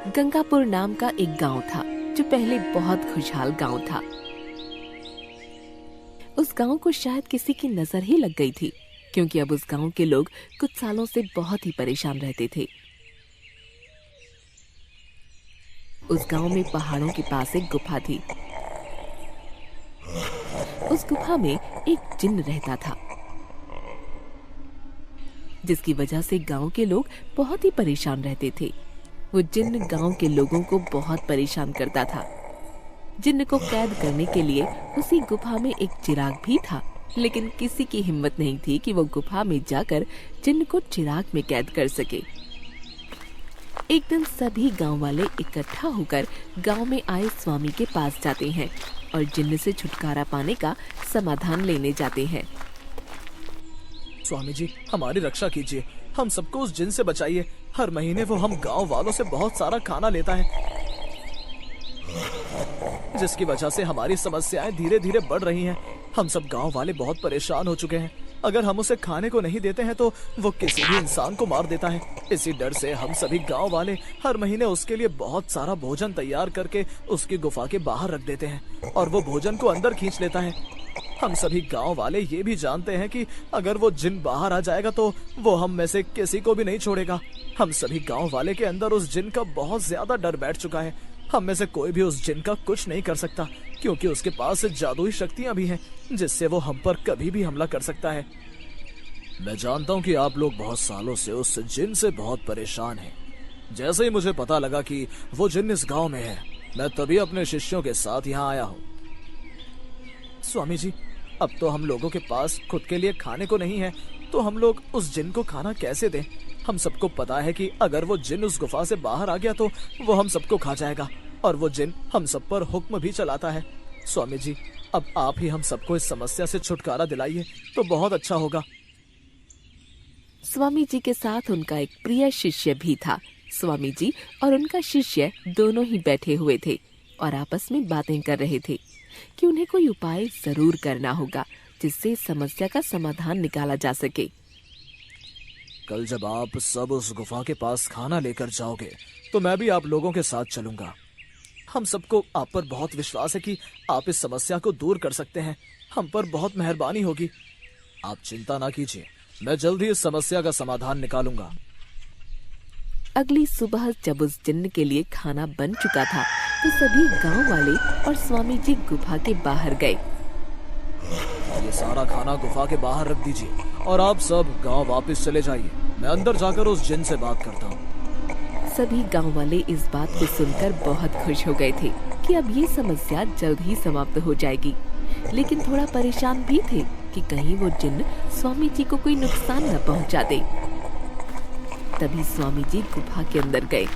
गंगापुर नाम का एक गांव था जो पहले बहुत खुशहाल गांव था। उस गांव को शायद किसी की नजर ही लग गई थी, क्योंकि अब उस गांव के लोग कुछ सालों से बहुत ही परेशान रहते थे। उस गांव में पहाड़ों के पास एक गुफा थी। उस गुफा में एक जिन्न रहता था, जिसकी वजह से गांव के लोग बहुत ही परेशान रहते थे। वो जिन्न गांव के लोगों को बहुत परेशान करता था। जिन्न को कैद करने के लिए उसी गुफा में एक चिराग भी था, लेकिन किसी की हिम्मत नहीं थी कि वो गुफा में जाकर जिन्न को चिराग में कैद कर सके। एक दिन सभी गांव वाले इकट्ठा होकर गांव में आए स्वामी के पास जाते हैं और जिन्न से छुटकारा पाने का समाधान लेने जाते हैं। स्वामी जी, हमारी रक्षा कीजिए, हम सबको उस जिन से बचाइए। हर महीने वो हम गांव वालों से बहुत सारा खाना लेता है, जिसकी वजह से हमारी समस्याएं धीरे धीरे बढ़ रही हैं। हम सब गांव वाले बहुत परेशान हो चुके हैं। अगर हम उसे खाने को नहीं देते हैं तो वो किसी भी इंसान को मार देता है। इसी डर से हम सभी गांव वाले हर महीने उसके लिए बहुत सारा भोजन तैयार करके उसकी गुफा के बाहर रख देते हैं और वो भोजन को अंदर खींच लेता है। हम सभी गांव वाले ये भी जानते हैं कि अगर वो जिन बाहर आ जाएगा तो वो हम में से किसी को भी नहीं छोड़ेगा। हम सभी गांव वाले के अंदर उस जिन का बहुत ज्यादा डर बैठ चुका है। हम में से कोई भी उस जिन का कुछ नहीं कर सकता, क्योंकि उसके पास जादुई शक्तियां भी हैं, जिससे वो हम पर कभी भी हमला कर सकता है। मैं जानता हूँ कि आप लोग बहुत सालों से उस जिन से बहुत परेशान हैं। जैसे ही मुझे पता लगा कि वो जिन इस गांव में है, मैं तभी अपने शिष्यों के साथ यहाँ आया हूँ। स्वामी जी, अब तो हम लोगों के पास खुद के लिए खाने को नहीं है, तो हम लोग उस जिन को खाना कैसे दें? हम सबको पता है कि अगर वो जिन उस गुफा से बाहर आ गया तो वो हम सबको खा जाएगा, और वो जिन हम सब पर हुक्म भी चलाता है। स्वामी जी, अब आप ही हम सबको इस समस्या से छुटकारा दिलाइए तो बहुत अच्छा होगा। स्वामी जी के साथ उनका एक प्रिय शिष्य भी था। स्वामी जी और उनका शिष्य दोनों ही बैठे हुए थे और आपस में बातें कर रहे थे कि उन्हें कोई उपाय जरूर करना होगा जिससे इस समस्या का समाधान निकाला जा सके। कल जब आप सब उस गुफा के पास खाना लेकर जाओगे तो मैं भी आप लोगों के साथ चलूंगा। हम सबको आप पर बहुत विश्वास है कि आप इस समस्या को दूर कर सकते हैं। हम पर बहुत मेहरबानी होगी। आप चिंता ना कीजिए, मैं जल्द ही इस समस्या का समाधान निकालूंगा। अगली सुबह जब उस जिन्न के लिए खाना बन चुका था तो सभी गांव वाले और स्वामी जी गुफा के बाहर गए। ये सारा खाना गुफा के बाहर रख दीजिए और आप सब गांव वापस चले जाइए। मैं अंदर जाकर उस जिन से बात करता हूँ। सभी गांव वाले इस बात को सुनकर बहुत खुश हो गए थे कि अब ये समस्या जल्द ही समाप्त हो जाएगी, लेकिन थोड़ा परेशान भी थे कि कहीं वो जिन्न स्वामी जी को कोई नुकसान न पहुंचा दे। तभी स्वामी जी गुफा के अंदर गए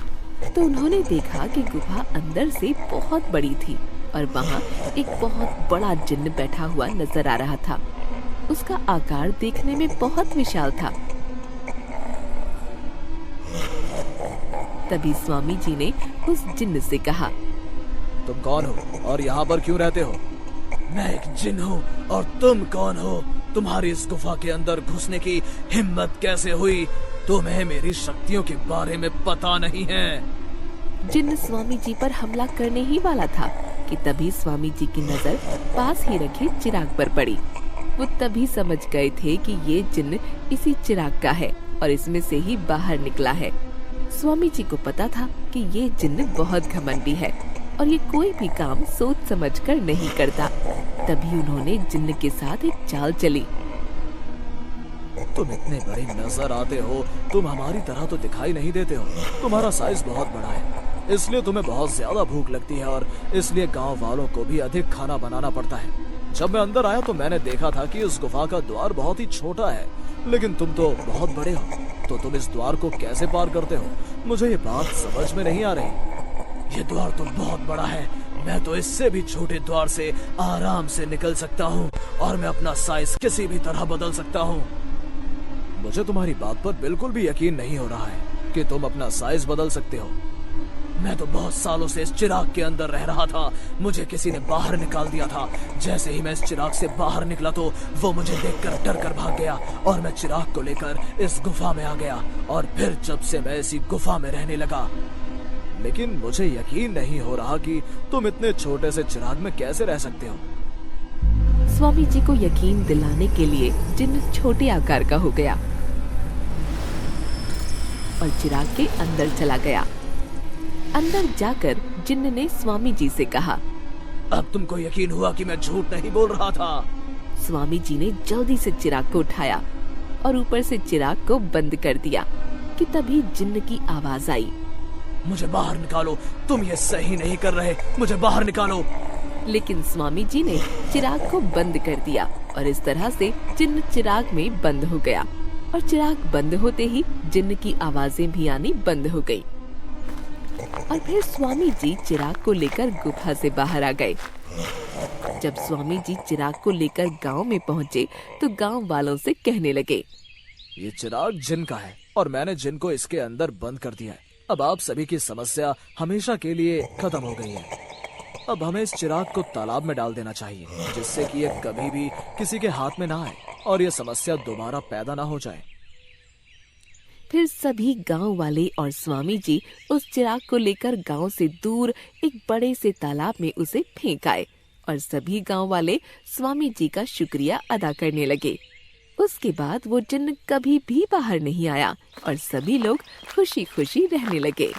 तो उन्होंने देखा कि गुफा अंदर से बहुत बड़ी थी और वहाँ एक बहुत बड़ा जिन्न बैठा हुआ नजर आ रहा था। उसका आकार देखने में बहुत विशाल था। तभी स्वामी जी ने उस जिन्न से कहा, तुम कौन हो और यहाँ पर क्यों रहते हो? मैं एक जिन हूँ और तुम कौन हो? तुम्हारी इस गुफा के अंदर घुसने की हिम्मत कैसे हुई? तुम्हें मेरी शक्तियों के बारे में पता नहीं है। जिन्न स्वामी जी पर हमला करने ही वाला था कि तभी स्वामी जी की नजर पास ही रखे चिराग पर पड़ी। वो तभी समझ गए थे कि ये जिन्न इसी चिराग का है और इसमें से ही बाहर निकला है। स्वामी जी को पता था कि ये जिन्न बहुत घमंडी है और ये कोई भी काम सोच समझकर नहीं करता। तभी उन्होंने जिन्न के साथ एक चाल चली। तुम इतने बड़े नजर आते हो, तुम हमारी तरह तो दिखाई नहीं देते हो। तुम्हारा साइज बहुत बड़ा है, इसलिए तुम्हें बहुत ज्यादा भूख लगती है और इसलिए गांव वालों को भी अधिक खाना बनाना पड़ता है। जब मैं अंदर आया तो मैंने देखा था कि इस गुफा का द्वार बहुत ही छोटा है, लेकिन तुम तो बहुत बड़े हो, तो तुम इस द्वार को कैसे पार करते हो? मुझे ये बात समझ में नहीं आ रही। ये द्वार तो बहुत बड़ा है, मैं तो इससे भी छोटे द्वार से आराम से निकल सकता हूँ और मैं अपना साइज किसी भी तरह बदल सकता हूँ। मुझे तुम्हारी बात पर बिल्कुल भी यकीन नहीं हो रहा है कि तुम अपना साइज बदल सकते हो। मैं तो बहुत सालों से इस चिराग के अंदर रह रहा था। मुझे किसी ने बाहर निकाल दिया था। जैसे ही मैं इस चिराग से बाहर निकला तो वो मुझे देखकर डर कर भाग गया और मैं चिराग को लेकर इस गुफा में आ गया और फिर जब से मैं इसी गुफा में रहने लगा। लेकिन मुझे यकीन नहीं हो रहा कि तुम इतने छोटे से चिराग में कैसे रह सकते हो। स्वामी जी को यकीन दिलाने के लिए जिन्न छोटे आकार का हो गया और चिराग के अंदर चला गया। अंदर जाकर जिन्न ने स्वामी जी से कहा, अब तुमको यकीन हुआ कि मैं झूठ नहीं बोल रहा था। स्वामी जी ने जल्दी से चिराग को उठाया और ऊपर से चिराग को बंद कर दिया कि तभी जिन्न की आवाज आई, मुझे बाहर निकालो, तुम ये सही नहीं कर रहे, मुझे बाहर निकालो। लेकिन स्वामी जी ने चिराग को बंद कर दिया और इस तरह से जिन्न चिराग में बंद हो गया और चिराग बंद होते ही जिन्न की आवाजें भी आनी बंद हो गई। और फिर स्वामी जी चिराग को लेकर गुफा से बाहर आ गए। जब स्वामी जी चिराग को लेकर गांव में पहुंचे तो गांव वालों से कहने लगे, ये चिराग जिन का है और मैंने जिन को इसके अंदर बंद कर दिया है। अब आप सभी की समस्या हमेशा के लिए खत्म हो गई है। अब हमें इस चिराग को तालाब में डाल देना चाहिए, जिससे कि ये कभी भी किसी के हाथ में ना आए और ये समस्या दोबारा पैदा ना हो जाए। फिर सभी गांव वाले और स्वामी जी उस चिराग को लेकर गांव से दूर एक बड़े से तालाब में उसे फेंक आए और सभी गांव वाले स्वामी जी का शुक्रिया अदा करने लगे। उसके बाद वो जिन्न कभी भी बाहर नहीं आया और सभी लोग खुशी खुशी रहने लगे।